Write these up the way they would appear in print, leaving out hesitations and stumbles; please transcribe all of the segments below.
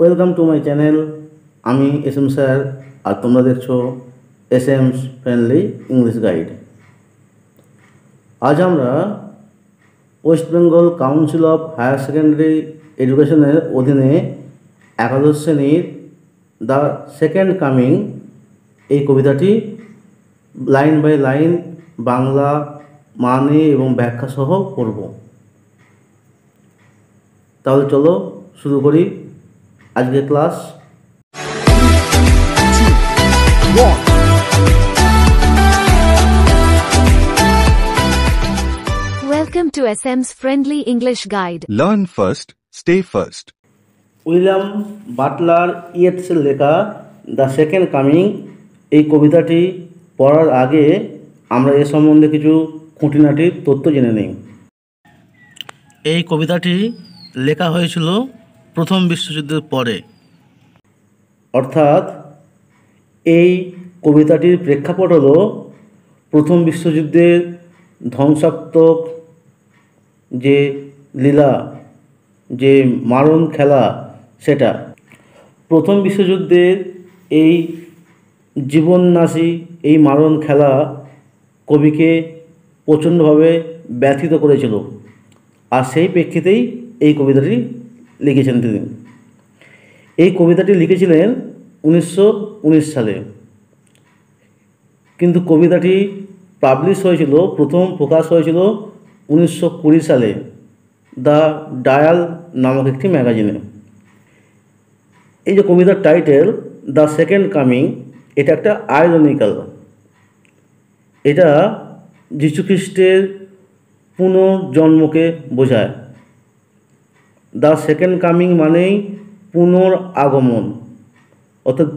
Welcome to my channel. আমি S M sir, আর তোমরা দেখছো S M friendly English guide. আজ আমরা West Bengal council of higher secondary এডুকেশনের অধীনে একাদশ শ্রেণীর দ্য সেকেন্ড কামিং এই কবিতাটি লাইন বাই লাইন বাংলা মানে এবং ব্যাখ্যা সহ পড়ব। তাহলে চলো শুরু করি আজকের class. Welcome to SM's Friendly English Guide. Learn first, stay first. William Butler ইয়েটসের লেখা দ্য সেকেন্ড কামিং এই কবিতাটি পড়ার আগে আমরা এ সম্বন্ধে কিছু খুঁটিনাটি তথ্য জেনে নিই। এই কবিতাটি লেখা হয়েছিল প্রথম বিশ্বযুদ্ধের পরে, অর্থাৎ এই কবিতাটির প্রেক্ষাপট হলো প্রথম বিশ্বযুদ্ধের ধ্বংসাত্মক যে লীলা, যে মারণ খেলা, সেটা প্রথম বিশ্বযুদ্ধের এই জীবননাশী এই মারণ খেলা কবিকে প্রচণ্ডভাবে ব্যথিত করেছিল, আর সেই প্রেক্ষিতেই এই কবিতাটি লিখেছেন তিনি। এই কবিতাটি লিখেছিলেন 1919 সালে, কিন্তু কবিতাটি পাবলিশ হয়েছিল, প্রথম প্রকাশ হয়েছিল 1920 সালে দ্য ডায়াল নামক একটি ম্যাগাজিনে। এই যে কবিতার টাইটেল দ্য সেকেন্ড কামিং, এটা একটা আইরনিক্যাল, এটা যীশুখ্রিস্টের পুনর্জন্মকে বোঝায়। দ্য সেকেন্ড কামিং মানেই পুনরাগমন, অর্থাৎ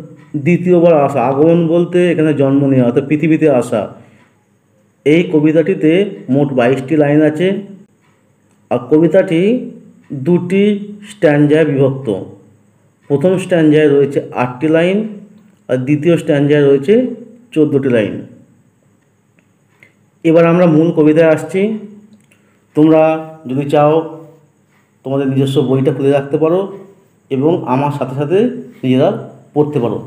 দ্বিতীয়বার আসা। আগমন বলতে এখানে জন্ম নেওয়া, অর্থাৎ পৃথিবীতে আসা। এই কবিতাটিতে মোট 22টি লাইন আছে, আর কবিতাটি দুটি স্ট্যান্ডায় বিভক্ত। প্রথম স্ট্যান্ডায় রয়েছে 8টি লাইন, আর দ্বিতীয় স্ট্যান্ডায় রয়েছে 14টি লাইন। এবার আমরা মূল কবিতায় আসছি। তোমরা যদি চাও তোমাদের নিজস্ব বইটা খুলে রাখতে পারো এবং আমার সাথে সাথে নিজেরা পড়তে পারো।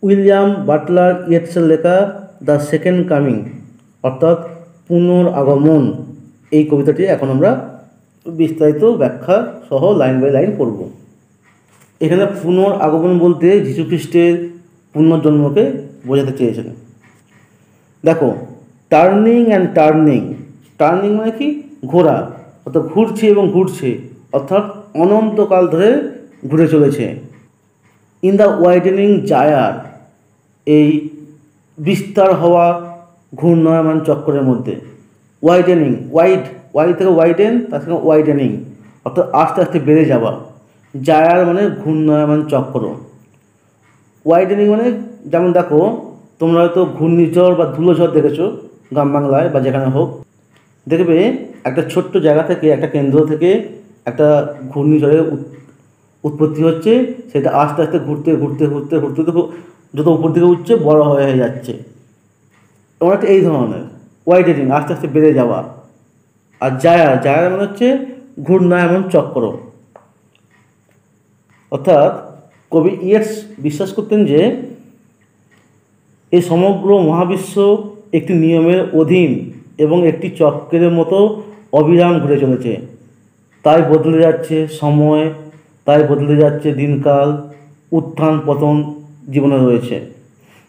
উইলিয়াম বাটলার ইয়েটসের লেখা দ্য সেকেন্ড কামিং, অর্থাৎ পুনরাগমন, এই কবিতাটি এখন আমরা বিস্তারিত ব্যাখ্যা সহ লাইন বাই লাইন পড়ব। এখানে পুনরাগমন বলতে যীশুখ্রিস্টের পুনর্জন্মকে বোঝাতে চেয়েছেন। দেখো, টার্নিং অ্যান্ড টার্নিং। টার্নিং মানে কি? ঘোরা, অর্থাৎ ঘুরছে এবং ঘুরছে, অর্থাৎ অনন্তকাল ধরে ঘুরে চলেছে। ইন দ্য ওয়াইডেনিং জায়ার, এই বিস্তার হওয়া ঘূর্ণায়মান চক্রের মধ্যে। ওয়াইডেনিং, ওয়াইড থেকে ওয়াইডেন, তার সঙ্গে ওয়াইডেনিং, অর্থাৎ আস্তে আস্তে বেড়ে যাওয়া। জায়ার মানে ঘূর্ণায়মান চক্র। ওয়াইডেনিং মানে, যেমন দেখো তোমরা হয়তো ঘূর্ণিঝড় বা ধুলোঝড় দেখেছো গ্রাম বাংলায় বা যেখানে হোক, দেখবে একটা ছোট্ট জায়গা থেকে, একটা কেন্দ্র থেকে একটা ঘূর্ণিঝড়ের উৎপত্তি হচ্ছে, সেটা আস্তে আস্তে ঘুরতে ঘুরতে ঘুরতে ঘুরতে যত উপর দিকে উঠছে বড় হয়ে যাচ্ছে। অনেকটা এই ধরনের ওয়াইডেনিং, আস্তে আস্তে বেড়ে যাওয়া। আর জায়ার মানে হচ্ছে ঘূর্ণায়মান চক্র। অর্থাৎ কবি ইয়েটস বিশ্বাস করতেন যে এই সমগ্র মহাবিশ্ব একটি নিয়মের অধীন এবং একটি চক্রের মতো অবিরাম ঘুরে চলেছে। তাই বদলে যাচ্ছে সময়, তাই বদলে যাচ্ছে দিনকাল, উত্থান পতন জীবনে রয়েছে।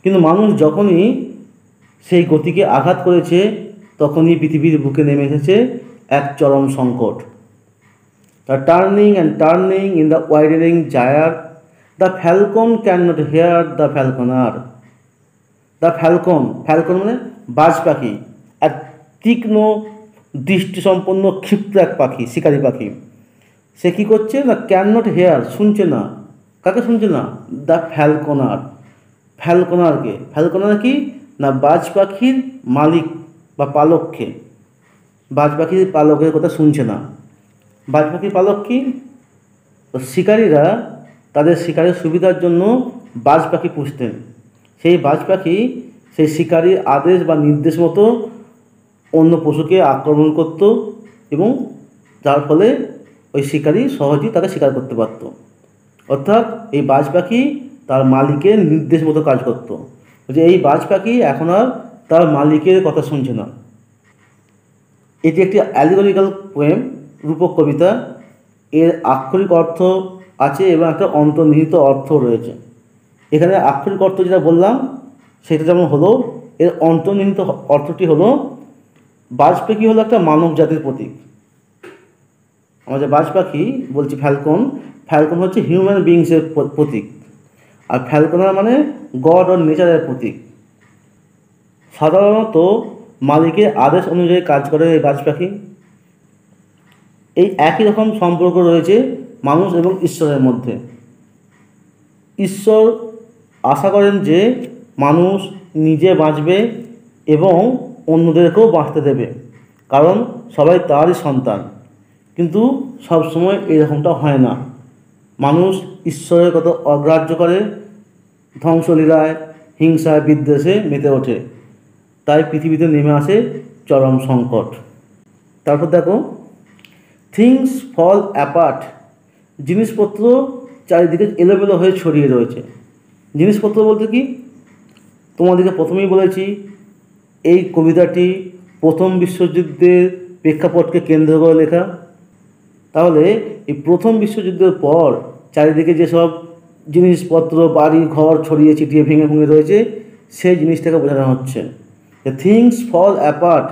কিন্তু মানুষ যখনই সেই গতিকে আঘাত করেছে, তখনই পৃথিবীর বুকে নেমে এসেছে এক চরম সংকট। The turning and turning in the widening gyre, the falcon can not hear the falconer. The falcon মানে বাজ পাখি, এক তীক্ষ্ণ দৃষ্টিসম্পন্ন ক্ষিপ্র এক পাখি, শিকারী পাখি। সে কী করছে না, ক্যান নট হেয়ার, শুনছে না। কাকে শুনছে না? দ্য ফ্যালকনার। ফ্যালকনারকে, ফ্যালকনার কি না, বাজ পাখির মালিক বা পালককে। বাজ পাখির পালকের কথা শুনছে না। বাজ পাখির পালক কি? তো শিকারীরা তাদের শিকারের সুবিধার জন্য বাজ পাখি পুষতেন। সেই বাজ পাখি সেই শিকারীর আদেশ বা নির্দেশ মতো অন্য পশুকে আক্রমণ করত এবং যার ফলে ওই শিকারী সহজেই তাকে শিকার করতে পারত। অর্থাৎ এই বাজ পাখি তার মালিকের নির্দেশ মতো কাজ করত। যে এই বাজ পাখি এখন আর তার মালিকের কথা শুনছে না। এটি একটি অ্যালিগরিক্যাল পোয়েম, রূপক কবিতা। এর আক্ষরিক অর্থ আছে এবং একটা অন্তর্নিহিত অর্থ রয়েছে। এখানে আক্ষরিক অর্থ যেটা বললাম সেটা যেমন হলো, এর অন্তর্নিহিত অর্থটি হলো বাজ পাখি হলো একটা মানব জাতির প্রতীক। আমরা যে বাজ পাখি বলছি ফ্যালকন, ফ্যালকন হচ্ছে হিউম্যান বিংসের প্রতীক। আর ফ্যালকনার মানে গড অর নেচারের প্রতীক। সাধারণত মালিকের আদেশ অনুযায়ী কাজ করে এই বাজ পাখি। এই একই রকম সম্পর্ক রয়েছে মানুষ এবং ঈশ্বরের মধ্যে। ঈশ্বর আশা করেন যে মানুষ নিজে বাঁচবে এবং অন্যদেরকেও বাঁচতে দেবে, কারণ সবাই তারই সন্তান। কিন্তু সবসময় এরকমটা হয় না। মানুষ ঈশ্বরের কথা অগ্রাহ্য করে, ধ্বংসলীলায়, হিংসায়, বিদ্বেষে মেতে ওঠে। তাই পৃথিবীতে নেমে আসে চরম সংকট। তারপর দেখো, থিংস ফল অ্যাপার্ট। জিনিসপত্র চারিদিকে এলোমেলো হয়ে ছড়িয়ে রয়েছে। জিনিসপত্র বলতে কি, তোমাদেরকে প্রথমেই বলেছি এই কবিতাটি প্রথম বিশ্বযুদ্ধের প্রেক্ষাপটকে কেন্দ্র করে লেখা। তাহলে এই প্রথম বিশ্বযুদ্ধের পর চারিদিকে যেসব জিনিসপত্র, বাড়ি ঘর ছড়িয়ে ছিটিয়ে ভেঙে ভেঙে রয়েছে, সেই জিনিসটাকে বোঝানো হচ্ছে। থিংস ফল অ্যাপার্ট,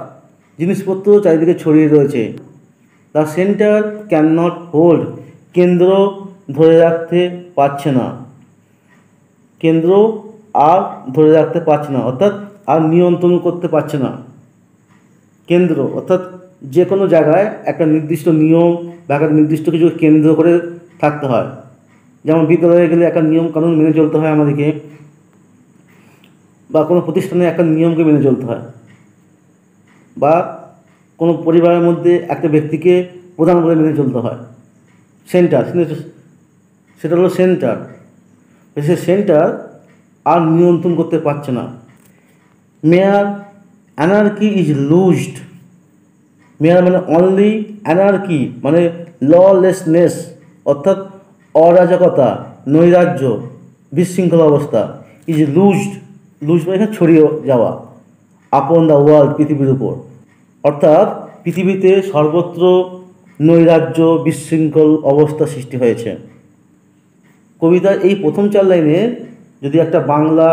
জিনিসপত্র চারিদিকে ছড়িয়ে রয়েছে। The centre can not hold, কেন্দ্র ধরে রাখতে পারছে না। কেন্দ্র আর ধরে রাখতে পারছে না, অর্থাৎ আর নিয়ন্ত্রণ করতে পারছে না। কেন্দ্র অর্থাৎ যে কোনো জায়গায় একটা নির্দিষ্ট নিয়ম বা একটা নির্দিষ্ট কিছু কেন্দ্র করে থাকতে হয়। যেমন বিদ্যালয়ে গেলে একটা নিয়ম কানুন মেনে চলতে হয় আমাদেরকে, বা কোনো প্রতিষ্ঠানে একটা নিয়মকে মেনে চলতে হয়, বা কোনো পরিবারের মধ্যে একটা ব্যক্তিকে প্রধান বলে মেনে চলতে হয়। সেন্টার, সেটা হলো সেন্টার। সে সেন্টার আর নিয়ন্ত্রণ করতে পারছে না। মেয়ার অ্যানার্কি ইজ লুজড। মেয়ার মানে অনলি, অ্যানার্কি মানে ললেসনেস, অর্থাৎ অরাজকতা, নৈরাজ্য, বিশৃঙ্খলা অবস্থা। ইজ লুজড, লুজ মানে এখানে ছড়িয়ে যাওয়া, আপন দ্য ওয়ার্ল্ড, পৃথিবীর উপর। অর্থাৎ পৃথিবীতে সর্বত্র নৈরাজ্য, বিশৃঙ্খল অবস্থা সৃষ্টি হয়েছে। কবিতার এই প্রথম 4 লাইনে যদি একটা বাংলা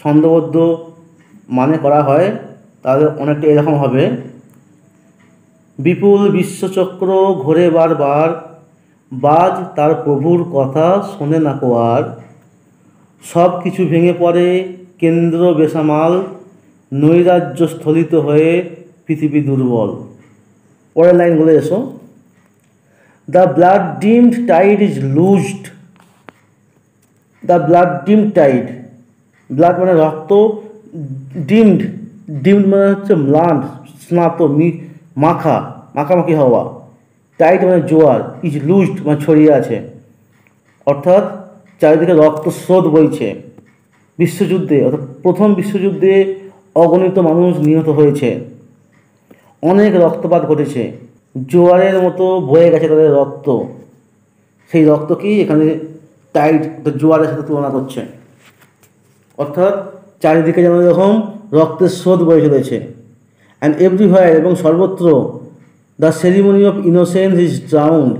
ছন্দবদ্ধ মানে করা হয় তাহলে অনেকটা এরকম হবে। বিপুল বিশ্বচক্র ঘোরে বারবার, বাজ তার প্রভুর কথা শোনে না কো আর। সব কিছু ভেঙে পড়ে, কেন্দ্র বেসামাল, নৈরাজ্য স্থলিত হয়ে পৃথিবী দুর্বল। পরের লাইনগুলো এসো। The blood dimmed tide is loosed. The blood dimmed tide, blood মানে রক্ত, ডিমড, ডিমড মানে হচ্ছে ম্লান, স্নাত, মাখা, মাখামাখি হওয়া। টাইড মানে জোয়ার, ইজ লুজড মানে ছড়িয়ে আছে, অর্থাৎ চারিদিকে রক্তস্রোত বইছে। বিশ্বযুদ্ধে অর্থাৎ প্রথম বিশ্বযুদ্ধে অগণিত মানুষ নিহত হয়েছে, অনেক রক্তপাত ঘটেছে, জোয়ারের মতো বয়ে গেছে তাদের রক্ত। সেই রক্তকেই এখানে টাইড জোয়ারের সাথে তুলনা করছে, অর্থাৎ চারিদিকে যেন এরকম রক্তের স্রোত বয়ে চলেছে। অ্যান্ড এভরিহোয়ার, এবং সর্বত্র। The ceremony of innocence is drowned.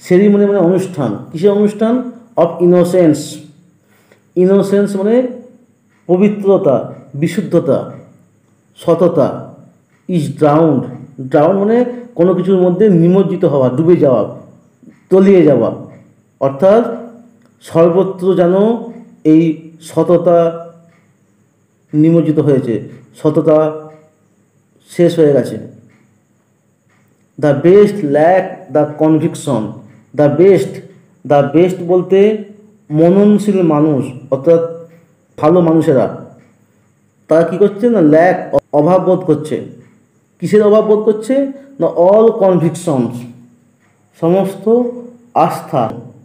Ceremony মানে অনুষ্ঠান, কিসের অনুষ্ঠান? Of innocence. ইনোসেন্স মানে পবিত্রতা, বিশুদ্ধতা, সততা। ইজ ড্রাউন্ড, ড্রাউন্ড মানে কোনো কিছুর মধ্যে নিমজ্জিত হওয়া, ডুবে যাওয়া, তলিয়ে যাওয়া। অর্থাৎ সর্বত্র যেন এই সততা নিমজ্জিত হয়েছে, সততা শেষ হয়ে গেছে। The best lack the conviction. The best, the best বলতে মননশীল মানুষ, অর্থাৎ ভালো মানুষেরা, তারা কী করছে না, ল্যাক অভাব বোধ করছে। কিসের অভাব বোধ করছে না? অল কনভিকশনস, সমস্ত আস্থা।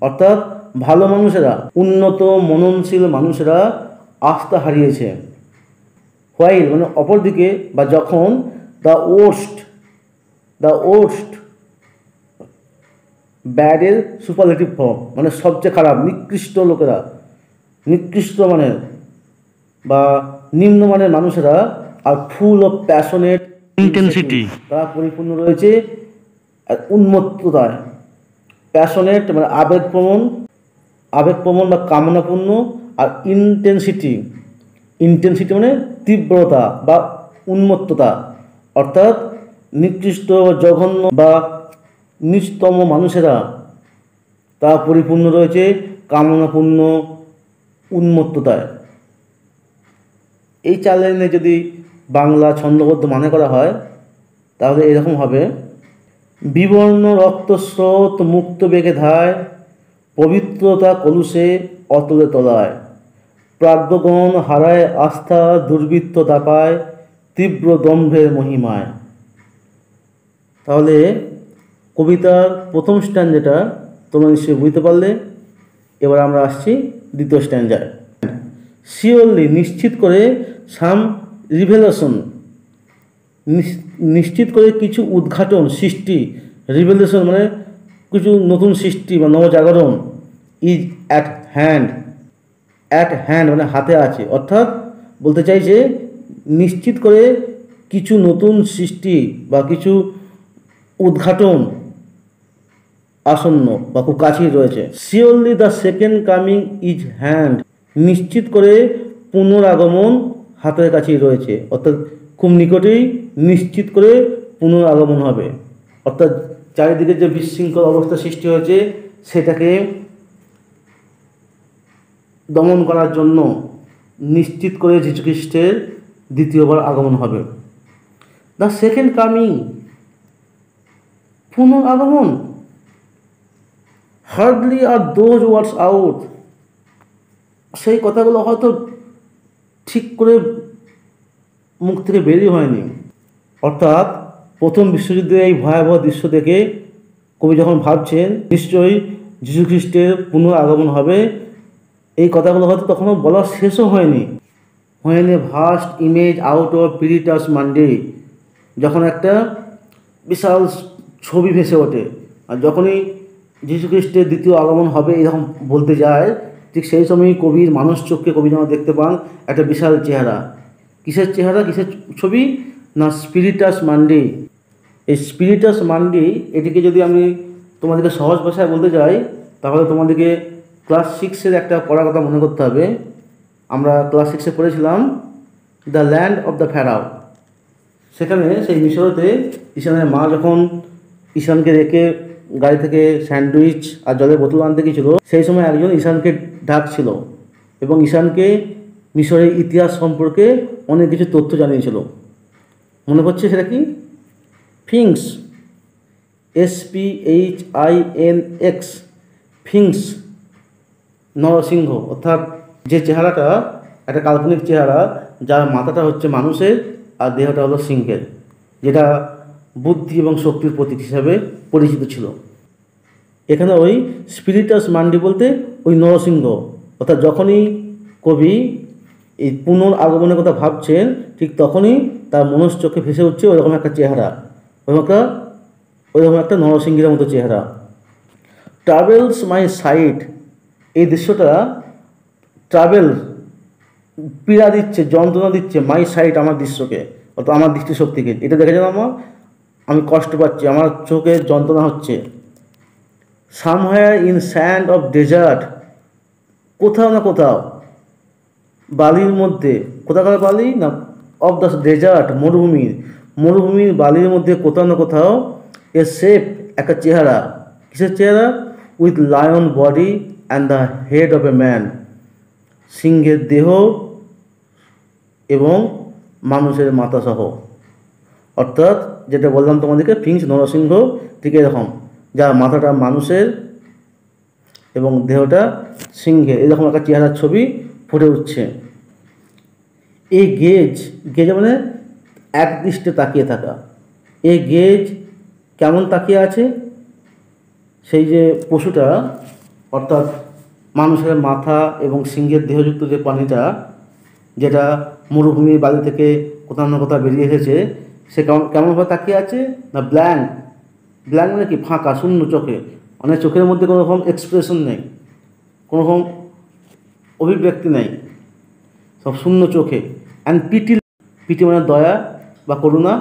অর্থাৎ ভালো মানুষেরা, উন্নত মননশীল মানুষেরা আস্থা হারিয়েছে। হোয়াইল মানে অপরদিকে বা যখন, দ্য ওর্স্ট, দ্য ওর্স্ট ব্যাডের সুপারলেটিভ ফর্ম, মানে সবচেয়ে খারাপ, নিকৃষ্ট লোকেরা, নিকৃষ্ট মানের বা নিম্নমানের মানুষেরা। আর ফুল অফ প্যাশনেট ইন্টেন্সিটি, তারা পরিপূর্ণ রয়েছে উন্মত্ততায়। প্যাশনেট মানে আবেগপ্রবণ বা কামনাপূর্ণ, আর ইন্টেন্সিটি মানে তীব্রতা বা উন্মত্ততা, অর্থাৎ নিকৃষ্ট, জঘন্য বা নিচতম মানুষেরা তা পরিপূর্ণ রয়েছে কামনাপূর্ণ উন্মত্ততায়। এই 4 লাইনে যদি বাংলা ছন্দবদ্ধ মানে করা হয় তাহলে এরকম হবে: বিবর্ণ রক্তস্রোত মুক্ত বেগে ধায়, পবিত্রতা কলুষে অতলে তলায়, প্রাজ্ঞগণ হারায় আস্থা দুর্বৃত্ত দাপায়, তীব্র দম্ভের মহিমায়। তাহলে কবিতার প্রথম স্ট্যান্জাটা তোমরা নিশ্চয়ই বুঝতে পারলে। এবার আমরা আসছি দ্বিতীয় স্ট্যান্জায়। শিওরলি নিশ্চিত করে, সাম রিভেলেশন নিশ্চিত করে কিছু উদ্ঘাটন, সৃষ্টি, রিভেলেশন মানে কিছু নতুন সৃষ্টি বা নবজাগরণ, ইজ অ্যাট হ্যান্ড মানে হাতে আছে, অর্থাৎ বলতে চাইছে নিশ্চিত করে কিছু নতুন সৃষ্টি বা কিছু উদ্ঘাটন আসন্ন বা খুব কাছেই রয়েছে। Surely the second coming is hand, নিশ্চিত করে পুনরাগমন হাতের কাছেই রয়েছে, অর্থাৎ খুব নিকটেই নিশ্চিত করে পুনরাগমন হবে। অর্থাৎ চারিদিকে যে বিশৃঙ্খল অবস্থা সৃষ্টি হয়েছে সেটাকে দমন করার জন্য নিশ্চিত করে যীশুখ্রিস্টের দ্বিতীয়বার আগমন হবে। দ্য সেকেন্ড কামিং, পুনরাগমন, hardly are those words out, সেই কথাগুলো হয়তো ঠিক করে মুখ থেকে বেরিয়ে হয়নি। অর্থাৎ প্রথম বিশ্বযুদ্ধের এই ভয়াবহ দৃশ্য দেখে কবি যখন ভাবছেন নিশ্চয়ই যীশুখ্রিস্টের পুনরাগমন হবে, এই কথাগুলো হয়তো তখনও বলা শেষও হয়নি। Vast image out of Spiritus Mundi, যখন একটা বিশাল ছবি ভেসে ওঠে, আর যখনই যীশুখ্রিস্টের দ্বিতীয় আগমন হবে এরকম বলতে যায়, ঠিক সেই সময়ই কবির মানুষ চোখকে কবি যেন দেখতে পান একটা বিশাল চেহারা। কিসের চেহারা, কিসের ছবি? না, স্পিরিটাস মান্ডে। এই স্পিরিটাস মান্ডে, এটিকে যদি আমি তোমাদেরকে সহজ ভাষায় বলতে যাই তাহলে তোমাদেরকে ক্লাস 6-এর একটা পড়ার কথা মনে করতে হবে। আমরা ক্লাস 6-এ পড়েছিলাম the land of the pharaoh. সেখানে সেই মিশরতে ঈশানের মা যখন ঈশানকে রেখে গাড়ি থেকে স্যান্ডউইচ আর জলের বোতল আনতে গিয়েছিল, সেই সময় একজন ঈশানকে ডাকছিল এবং ঈশানকে মিশরের ইতিহাস সম্পর্কে অনেক কিছু তথ্য জানিয়েছিল। মনে করছে সেটা কি? ফিংস, SPHINX, ফিংস, নরসিংহ, অর্থাৎ যে চেহারাটা একটা কাল্পনিক চেহারা, যার মাথাটা হচ্ছে মানুষের আর দেহটা হলো সিংহের, যেটা বুদ্ধি এবং শক্তির প্রতীক হিসাবে পরিচিত ছিল। এখানে ওই স্পিরিটাস মান্ডি বলতে ওই নরসিংহ, অর্থাৎ যখনই কবি এই পুনরাগমনের কথা ভাবছেন ঠিক তখনই তার মনশ্চক্ষে ভেসে উঠছে ওইরকম একটা চেহারা, ওইরকম একটা নরসিংহের মতো চেহারা। ট্রাভেলস মাই সাইট, এই দৃশ্যটা ট্রাভেল পীড়া দিচ্ছে, যন্ত্রণা দিচ্ছে, মাই সাইট আমার দৃশ্যকে, অর্থাৎ আমার দৃষ্টিশক্তিকে। এটা দেখে যেন আমি কষ্ট পাচ্ছি, আমার চোখে যন্ত্রণা হচ্ছে। Somewhere in sand of desert, কোথাও না কোথাও বালির মধ্যে, কোথাকার বালি না, অফ দ্য ডেজার্ট, মরুভূমির বালির মধ্যে কোথাও না কোথাও এ শেপ, একটা চেহারা। কিসের চেহারা? With lion body and the head of a man, সিংহের দেহ এবং মানুষের মাথা সহ। অর্থাৎ যেটা বললাম তোমাদেরকে, ফিংস, নরসিংহ, ঠিক এরকম, যার মাথাটা মানুষের এবং দেহটা সিংহের, এরকম একটা চেহারার ছবি ফুটে উঠছে। এই গেজ মানে একদৃষ্টে তাকিয়ে থাকা। এই গেজ কেমন তাকিয়ে আছে? সেই যে পশুটা, অর্থাৎ মানুষের মাথা এবং সিংহের দেহযুক্ত যে প্রাণীটা, যেটা মরুভূমির বালি থেকে কোথাও না কোথাও বেরিয়ে এসেছে, সে কেমনভাবে তাকিয়ে আছে না, ব্ল্যাঙ্ক মানে কি? ফাঁকা, শূন্য চোখে, মানে চোখের মধ্যে কোনো রকম এক্সপ্রেশন নেই, কোনো রকম অভিব্যক্তি নেই, সব শূন্য চোখে। অ্যান্ড পিটি, পিটি মানে দয়া বা করুণা,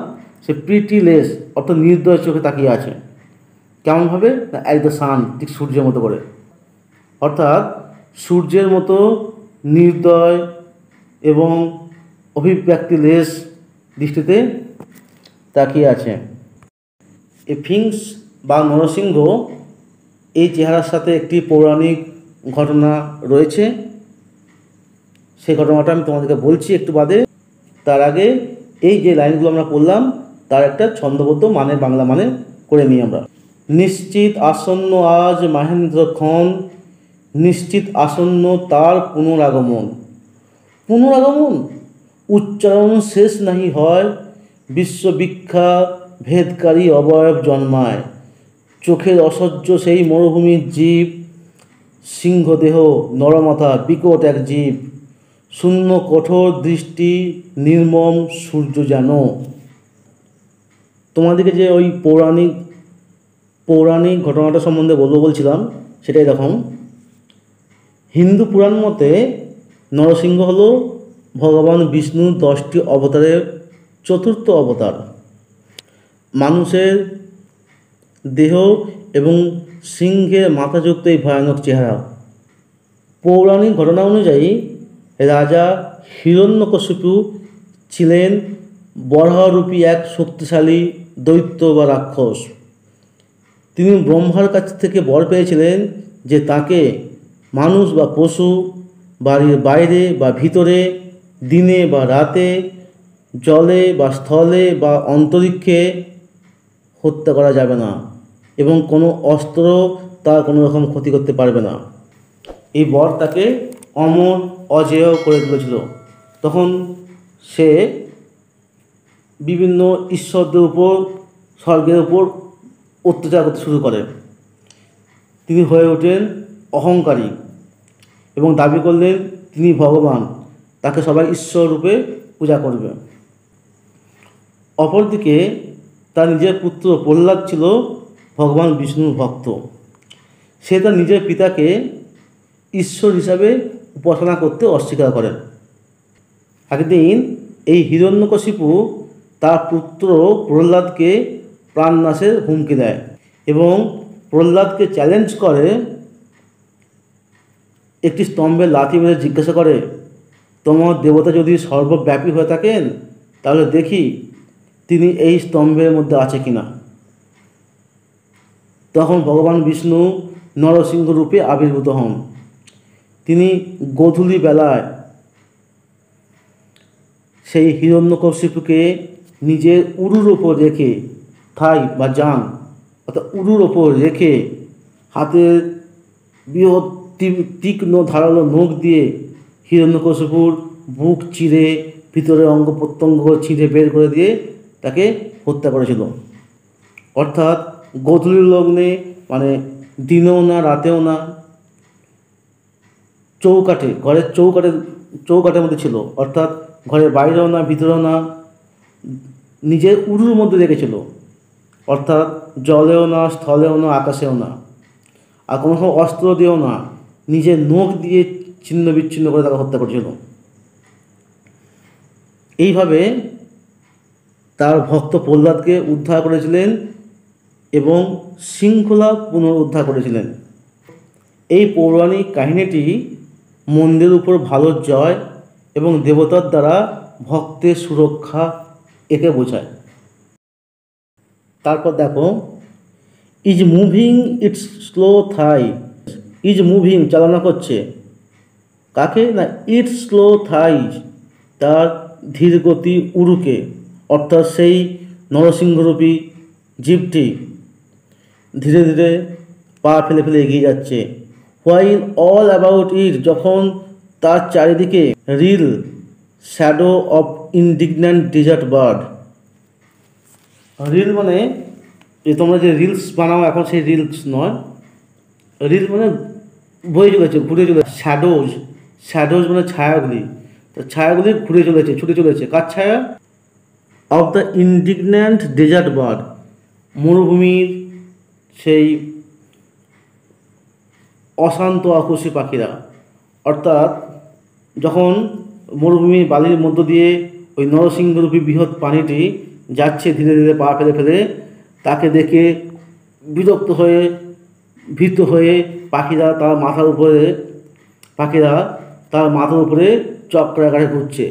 সে প্রিটিলেস অর্থাৎ নির্দয় চোখে তাকিয়ে আছে। কেমনভাবে? না অ্যাজ দ্য সান, ঠিক সূর্যের মতো করে, অর্থাৎ সূর্যের মতো নির্দয় এবং অভিব্যক্তিলেস দৃষ্টিতে তাকিয়ে আছে। এই ফিংস বা নরসিংহ এই চেহারার সাথে একটি পৌরাণিক ঘটনা রয়েছে, সেই ঘটনাটা আমি তোমাদেরকে বলছি একটু বাদে। তার আগে এই যে লাইনগুলো আমরা পড়লাম তার একটা ছন্দবদ্ধ মানে, বাংলা মানে করে নিই আমরা। নিশ্চিত আসন্ন আজ মহেন্দ্রক্ষণ, নিশ্চিত আসন্ন তার পুনরাগমন। পুনরাগমন উচ্চারণ শেষ নাহি হয়, বিশ্ববিখ্যাত ভেদকারী অবয়ব জন্মায়। চোখের অসহ্য সেই মরুভূমির জীব, সিংহদেহ নরমাথা বিকট এক জীব, শূন্য কঠোর দৃষ্টি নির্মম সূর্য যেন। তোমাদেরকে যে ওই পৌরাণিক ঘটনাটা সম্বন্ধে বলছিলাম, সেটাই দেখুন। হিন্দু পুরাণ মতে নরসিংহ হল ভগবান বিষ্ণুর 10টি অবতারের চতুর্থ অবতার। মানুষের দেহ এবং সিংহের মাথাযুক্ত এই ভয়ানক চেহারা। পৌরাণিক ঘটনা অনুযায়ী রাজা হিরণ্যকশিপু ছিলেন বরাহরূপী এক শক্তিশালী দৈত্য বা রাক্ষস। তিনি ব্রহ্মার কাছ থেকে বর পেয়েছিলেন যে তাকে মানুষ বা পশু, বাড়ির বাইরে বা ভিতরে, দিনে বা রাতে, জলে বা স্থলে বা অন্তরিক্ষে হত্যা করা যাবে না এবং কোনো অস্ত্র তার কোনো রকম ক্ষতি করতে পারবে না। এই বর তাকে অমর অজেয় করে তুলেছিল। তখন সে বিভিন্ন ঈশ্বরদের উপর, স্বর্গের উপর অত্যাচার করতে শুরু করে। তিনি হয়ে ওঠেন অহংকারী এবং দাবি করলেন তিনি ভগবান, তাকে সবাই ঈশ্বর রূপে পূজা করবে। অপরদিকে তার নিজের পুত্র প্রহ্লাদ ছিল ভগবান বিষ্ণুর ভক্ত। সে তার নিজের পিতাকে ঈশ্বর হিসাবে উপাসনা করতে অস্বীকার করেন। একদিন এই হিরণ্যকশিপু তার পুত্র প্রহ্লাদকে প্রাণনাশের হুমকি দেয় এবং প্রহ্লাদকে চ্যালেঞ্জ করে, একটি স্তম্ভে লাথি মেরে জিজ্ঞাসা করে, তোমার দেবতা যদি সর্বব্যাপী হয়ে থাকেন তাহলে দেখি তিনি এই স্তম্ভের মধ্যে আছে কিনা। তখন ভগবান বিষ্ণু নরসিংহ রূপে আবির্ভূত হন। তিনি গোধূলি বেলায় সেই হিরণ্যকশিপুকে নিজের উরুর ওপর রেখে, থাই বা জান অর্থাৎ উরুর ওপর রেখে, হাতের বৃহৎ তীক্ষ্ণ ধারালো নখ দিয়ে হিরণ্যকশিপুর বুক চিরে, ভিতরের অঙ্গ প্রত্যঙ্গ ছিঁড়ে বের করে দিয়ে তাকে হত্যা করেছিল। অর্থাৎ গোধূলির লগ্নে, মানে দিনেও না রাতেও না, চৌকাঠে, ঘরের চৌকাঠের মধ্যে ছিল, অর্থাৎ ঘরের বাইরেও না ভিতরেও না, নিজের উরুর মধ্যে রেখেছিল, অর্থাৎ জলেও না, স্থলেও না, আকাশেও না, আর কোনো সময় অস্ত্র দিয়েও না, নিজের নখ দিয়ে ছিন্ন বিচ্ছিন্ন করে তাকে হত্যা করেছিল। এইভাবে তার ভক্ত প্রহ্লাদকে উদ্ধার করেছিলেন এবং শৃঙ্খলা পুনরুদ্ধার করেছিলেন। এই পৌরাণিক কাহিনীটি মন্দের উপর ভালোর জয় এবং দেবতার দ্বারা ভক্তের সুরক্ষা একে বোঝায়। তারপর দেখো, is moving it's slow Thai. Is moving চালনা করছে, কাকে? না ইটস স্লো থাই, তার ধীরগতি উরুকে, অর্থাৎ সেই নরসিংহরূপী জীবটি ধীরে ধীরে পা ফেলে ফেলে এগিয়ে যাচ্ছে। হোয়াইল অল অ্যাবাউট ইট, যখন তার চারিদিকে reel shadow of indignant desert bird. Reel মানে যে তোমরা যে রিলস বানাও এখন সেই রিলস নয়, রিল মানে বয়ে চলেছে, ঘুরে চলেছে। শ্যাডোজ মানে ছায়াগুলি, তো ছায়াগুলি ঘুরে চলেছে, ছুটে চলেছে। কার ছায়া? অফ দ্য ইনডিগন্যান্ট ডেজার্ট বার্ড, মরুভূমির সেই অশান্ত আকুশী পাখিরা। অর্থাৎ যখন মরুভূমির বালির মধ্য দিয়ে ওই নরসিংহরূপী বৃহৎ প্রাণীটি যাচ্ছে ধীরে ধীরে পা ফেলে ফেলে, তাকে দেখে বিরক্ত হয়ে ভীত হয়ে পাখিরা তার মাথার উপরে চক্রাকারে ঘুরছে।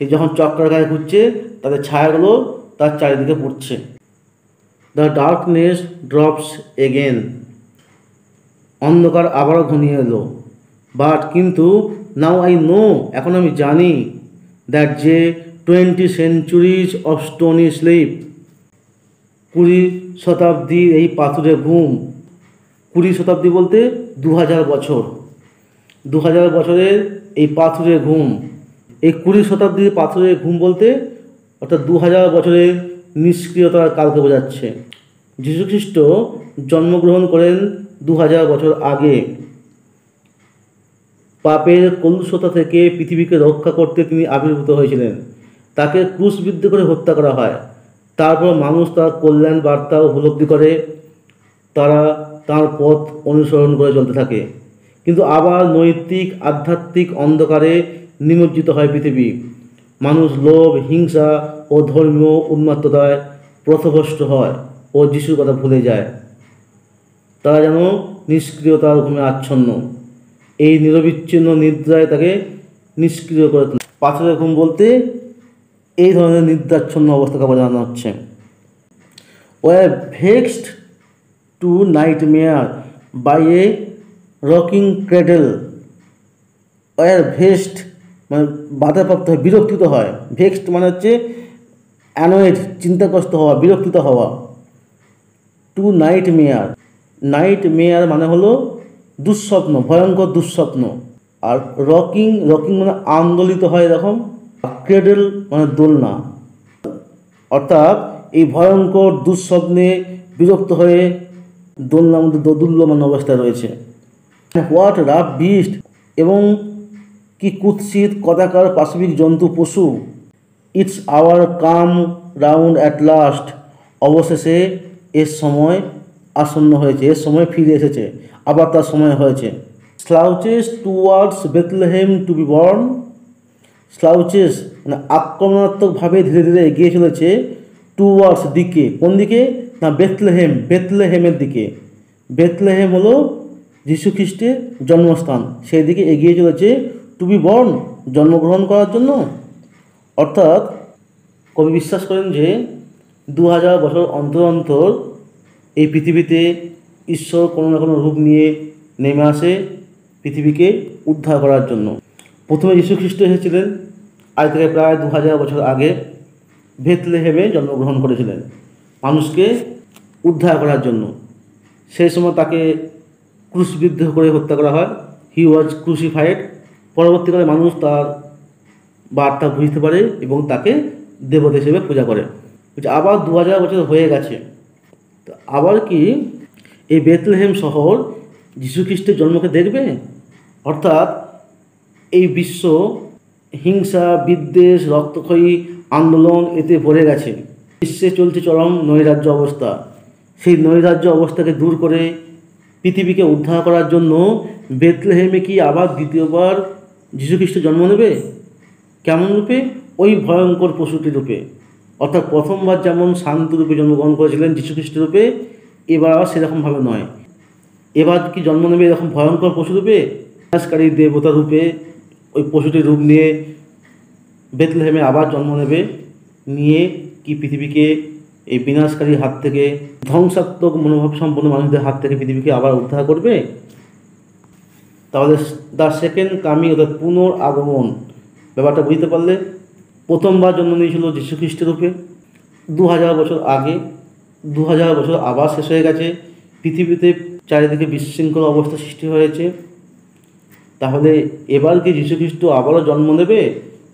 এই যখন চক্রাকারে ঘুরছে, তাদের ছায়াগুলো তার চারিদিকে পড়ছে। দ্য ডার্কনেস ড্রপস এগেন, অন্ধকার আবারও ঘনিয়ে এলো। বাট কিন্তু নাও আই নো, এখন আমি জানি, দ্যাট যে 20 centuries অফ স্টোনি স্লিপ, 20 শতাব্দীর এই পাথুরে ঘুম। 20 শতাব্দী বলতে 2000 বছর, 2000 বছরের এই পাথুরে ঘুম। এই 20 শতাব্দীর পাথুরে ঘুম বলতে অর্থাৎ 2000 বছরের নিষ্ক্রিয়তার কালকে বোঝাচ্ছে। যীশুখ্রিস্ট জন্মগ্রহণ করেন 2000 বছর আগে। পাপের কলুষতা থেকে পৃথিবীকে রক্ষা করতে তিনি আবির্ভূত হয়েছিলেন। তাকে ক্রুশবিদ্ধ করে হত্যা করা হয়। তারপর মানুষ তার কল্যাণ বার্তা উপলব্ধি করে, তারা তার পথ অনুসরণ করে চলতে থাকে। কিন্তু আবার নৈতিক আধ্যাত্মিক অন্ধকারে নিমজ্জিত হয় পৃথিবী। মানুষ লোভ, হিংসা ও ধর্মীয় উন্মাত্ততায় পথভ্রষ্ট হয় ও যিশুর কথা ভুলে যায়। তারা যেন নিষ্ক্রিয়তার ঘুমে আচ্ছন্ন। এই নিরবিচ্ছিন্ন নিদ্রায় তাকে নিষ্ক্রিয় করে তোলে। পাথরের ঘুম বলতে এই ধরনের নিদ্রাচ্ছন্ন অবস্থাকে বোঝানো হচ্ছে। Were vexed to nightmare by a rocking cradle. Were vexed মানে বাধাপ্রাপ্ত হয়, বিরক্তিত হয়। ভেক্সড মানে হচ্ছে অ্যানয়েড, চিন্তাগ্রস্ত হওয়া, বিরক্তিত হওয়া। টু নাইটমেয়ার, নাইটমেয়ার মানে হলো দুঃস্বপ্ন, ভয়ঙ্কর দুঃস্বপ্ন। আর রকিং মানে আন্দোলিত হয় এরকম। ক্রেডেল মানে দোলনা। অর্থাৎ এই ভয়ঙ্কর দুঃস্বপ্নে বিরক্ত হয়ে দোলনার মধ্যে দোদুল্যমান অবস্থায় রয়েছে। হোয়াট রাফ বিস্ট, এবং কি কুৎসিত কদাকার পাশবিক জন্তু পশু। It's hour come round at last, অবশেষে এর সময় আসন্ন হয়েছে, এর সময় ফিরে এসেছে, আবার তার সময় হয়েছে। Slouches towards Bethlehem to be born. Slouches মানে আক্রমণাত্মকভাবে ধীরে ধীরে এগিয়ে চলেছে, টুয়ার্ডস দিকে, কোন দিকে না বেথলেহেম, বেথলেহেমের দিকে। বেথলেহেম হলো যীশুখ্রিস্টের জন্মস্থান, সেই দিকে এগিয়ে চলেছে। টু বি বর্ন জন্মগ্রহণ করার জন্য। অর্থাৎ কবি বিশ্বাস করেন যে 2000 বছর অন্তর অন্তর এই পৃথিবীতে ঈশ্বর কোনো না কোনো রূপ নিয়ে নেমে আসে পৃথিবীকে উদ্ধার করার জন্য। প্রথমে যীশুখ্রিস্ট এসেছিলেন আজ থেকে প্রায় 2000 বছর আগে, বেথলেহেমে জন্মগ্রহণ করেছিলেন মানুষকে উদ্ধার করার জন্য। সেই সময় তাকে ক্রুশবিদ্ধ করে হত্যা করা হয়, হি ওয়াজ ক্রুসিফাইড। পরবর্তীকালে মানুষ তার বার্তা বুঝতে পারে এবং তাকে দেবতা হিসেবে পূজা করে। আবার 2000 বছর হয়ে গেছে, তো আবার কি এই বেথলেহেম শহর যীশুখ্রিস্টের জন্মকে দেখবে? অর্থাৎ এই বিশ্ব হিংসা, বিদ্বেষ, রক্তক্ষয়ী আন্দোলন এতে ভরে গেছে। বিশ্বে চলছে চরম নৈরাজ্য অবস্থা। সেই নৈরাজ্য অবস্থাকে দূর করে পৃথিবীকে উদ্ধার করার জন্য বেথলেহেমে কি আবার দ্বিতীয়বার যীশুখ্রিস্ট জন্ম নেবে? কেমন রূপে? ওই ভয়ঙ্কর পশুটি রূপে। অর্থাৎ প্রথমবার যেমন শান্ত রূপে জন্মগ্রহণ করেছিলেন যীশুখ্রিস্ট রূপে, এবার আবার সেরকমভাবে নয়। এবার কি জন্ম নেবে এরকম ভয়ঙ্কর পশু রূপে, বিনাশকারী দেবতা রূপে। ওই পশুটির রূপ নিয়ে বেথলেহেমে আবার জন্ম নেবে, নিয়ে কি পৃথিবীকে এই বিনাশকারী হাত থেকে, ধ্বংসাত্মক মনোভাব সম্পন্ন মানুষদের হাত থেকে পৃথিবীকে আবার উদ্ধার করবে। তাহলে দ্য সেকেন্ড কামিং অর্থাৎ পুনরাগমন ব্যাপারটা বুঝতে পারলে। প্রথমবার জন্ম নিয়েছিল যীশুখ্রিস্টের রূপে 2000 বছর আগে, 2000 বছর আবার শেষ হয়ে গেছে, পৃথিবীতে চারিদিকে বিশৃঙ্খল অবস্থা সৃষ্টি হয়েছে। তাহলে এবার কি যীশুখ্রিস্ট আবারও জন্ম নেবে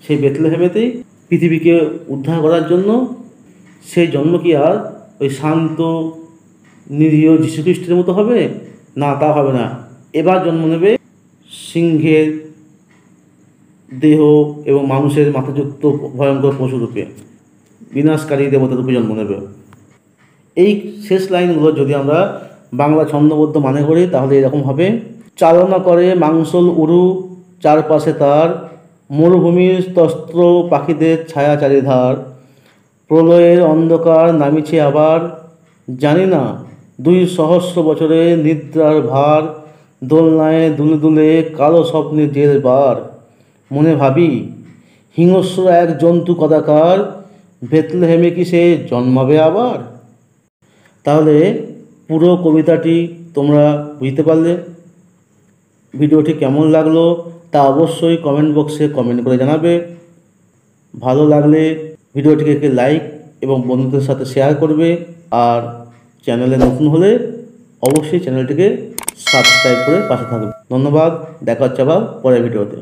সেই বেথলেহেমেতেই পৃথিবীকে উদ্ধার করার জন্য? সেই জন্ম কি আর ওই শান্ত নিরীহ যীশুখ্রিস্টের মতো হবে? না, তা হবে না। এবার জন্ম নেবে সিংহের দেহ এবং মানুষের মাথাযুক্ত ভয়ঙ্কর পশুরূপে, বিনাশকারী দেবতা রূপে জন্ম নেবে। এই শেষ লাইনগুলো যদি আমরা বাংলা ছন্দবদ্ধ মানে করি তাহলে এরকম হবে। চালনা করে মাংসল উরু, চারপাশে তার মরুভূমির তস্ত্র পাখিদের ছায়া চারিধার। প্রলয়ের অন্ধকার নামিছে আবার, জানি না 2 সহস্র বছরের নিদ্রার ভার। দোলনায় দুলে দুলে কালো স্বপ্নে জের বার। মনে ভাবি হিংস্র এক জন্তু কদাকার, বেথলেহেমে কি সে জন্মাবে আবার। তাহলে পুরো কবিতাটি তোমরা বুঝতে পারলে। ভিডিওটি কেমন লাগলো তা অবশ্যই কমেন্ট বক্সে কমেন্ট করে জানাবে। ভালো লাগলে ভিডিওটিকে একটি লাইক এবং বন্ধুদের সাথে শেয়ার করবে। আর চ্যানেলে নতুন হলে অবশ্যই চ্যানেলটিকে সাবস্ক্রাইব করে পাশে থাকবে। ধন্যবাদ, দেখা হচ্ছে আবার পরের ভিডিওতে।